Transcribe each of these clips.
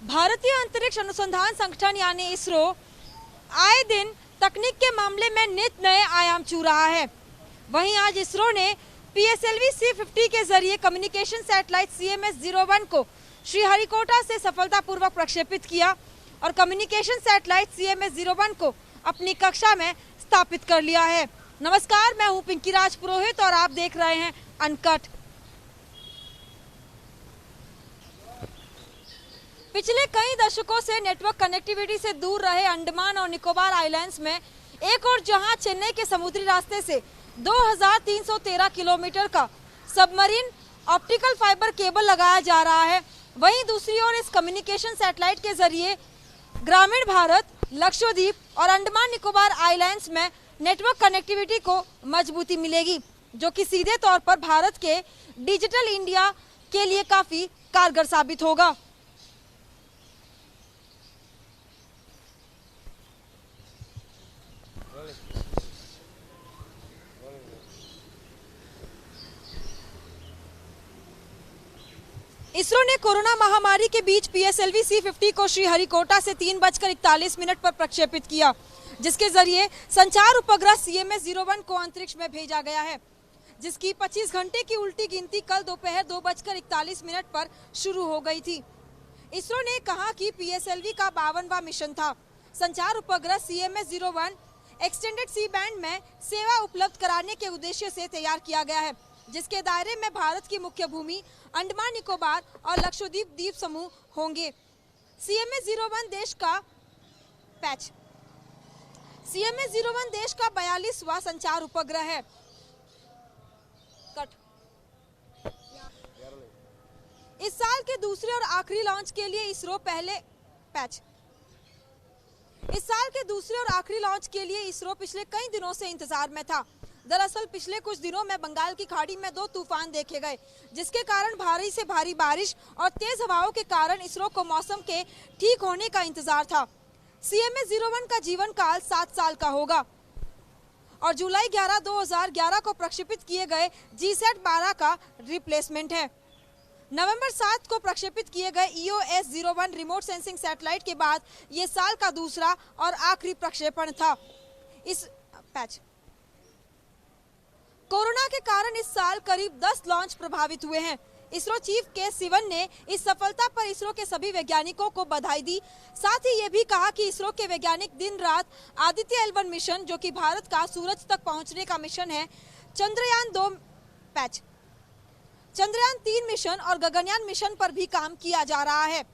भारतीय अंतरिक्ष अनुसंधान संगठन यानी इसरो आए दिन तकनीक के मामले में नित नए आयाम छू रहा है। वहीं आज इसरो ने PSLV C50 के जरिए कम्युनिकेशन सैटेलाइट CMS-01 को श्रीहरिकोटा से सफलतापूर्वक प्रक्षेपित किया और कम्युनिकेशन सैटेलाइट CMS-01 को अपनी कक्षा में स्थापित कर लिया है। नमस्कार, मैं हूं पिंकी राज पुरोहित और आप देख रहे हैं अनकट। पिछले कई दशकों से नेटवर्क कनेक्टिविटी से दूर रहे अंडमान और निकोबार आइलैंड्स में एक और जहां चेन्नई के समुद्री रास्ते से 2313 किलोमीटर का सबमरीन ऑप्टिकल फाइबर केबल लगाया जा रहा है, वहीं दूसरी ओर इस कम्युनिकेशन सैटेलाइट के जरिए ग्रामीण भारत, लक्षद्वीप और अंडमान निकोबार आइलैंड्स में नेटवर्क कनेक्टिविटी को मजबूती मिलेगी, जो कि सीधे तौर पर भारत के डिजिटल इंडिया के लिए काफी कारगर साबित होगा। इसरो ने कोरोना महामारी के बीच PSLV C50 को श्रीहरिकोटा से 3:41 पर प्रक्षेपित किया, जिसके जरिए संचार उपग्रह CMS-01 को अंतरिक्ष में भेजा गया है, जिसकी 25 घंटे की उल्टी गिनती कल दोपहर 2:41 पर शुरू हो गई थी। इसरो ने कहा कि PSLV का 52वां मिशन था। संचार उपग्रह CMS-01 एक्सटेंडेड सी बैंड में सेवा उपलब्ध कराने के उद्देश्य से तैयार किया गया है, जिसके दायरे में भारत की मुख्य भूमि, अंडमान निकोबार और लक्षद्वीप द्वीप समूह होंगे। CMS-01 देश का 42वां संचार उपग्रह है। इस साल के दूसरे और आखिरी लॉन्च के लिए इसरो पिछले कई दिनों से इंतजार में था। दरअसल पिछले कुछ दिनों में बंगाल की खाड़ी में 2 तूफान देखे गए, जिसके कारण भारी से भारी बारिश और तेज हवाओं के कारण इसरो को मौसम के ठीक होने का इंतजार था। CMS-01 का जीवन काल 7 साल का होगा और जुलाई 11, 2011 को प्रक्षेपित किए गए GSAT-12 का रिप्लेसमेंट है। नवंबर 7 को प्रक्षेपित किए गए EOS-01 रिमोट सेंसिंग सैटेलाइट के बाद ये साल का दूसरा और आखिरी प्रक्षेपण था। कोरोना के कारण इस साल करीब 10 लॉन्च प्रभावित हुए हैं। इसरो चीफ के सिवन ने इस सफलता पर इसरो के सभी वैज्ञानिकों को बधाई दी। साथ ही ये भी कहा कि इसरो के वैज्ञानिक दिन रात आदित्य L1 मिशन, जो कि भारत का सूरज तक पहुंचने का मिशन है, चंद्रयान 3 मिशन और गगनयान मिशन पर भी काम किया जा रहा है।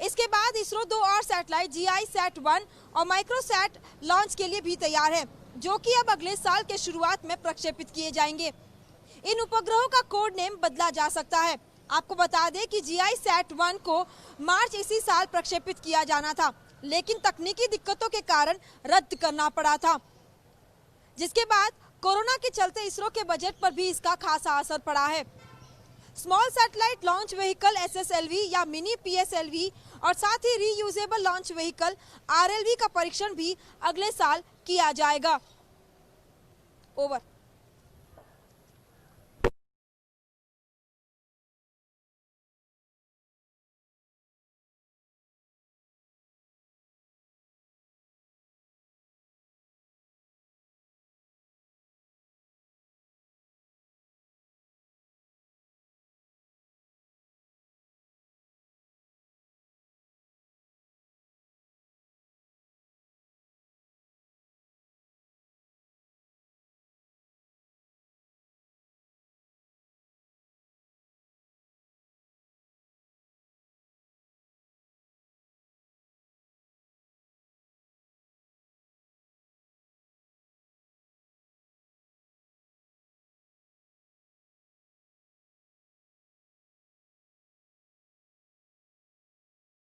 इसके बाद इसरो 2 और सैटेलाइट GISAT-1 और माइक्रोसैट लॉन्च के लिए भी तैयार है, जो कि अब अगले साल के शुरुआत में प्रक्षेपित किए जाएंगे। इन उपग्रहों का कोड नेम बदला जा सकता है। आपको बता दें कि GISAT-1 को मार्च इसी साल प्रक्षेपित किया जाना था, लेकिन तकनीकी दिक्कतों के कारण रद्द करना पड़ा था, जिसके बाद कोरोना के चलते इसरो के बजट पर भी इसका खासा असर पड़ा है। Small satellite launch vehicle SSLV या मिनी PSLV और साथ ही रीयूजेबल लॉन्च व्हीकल RLV का परीक्षण भी अगले साल किया जाएगा। ओवर।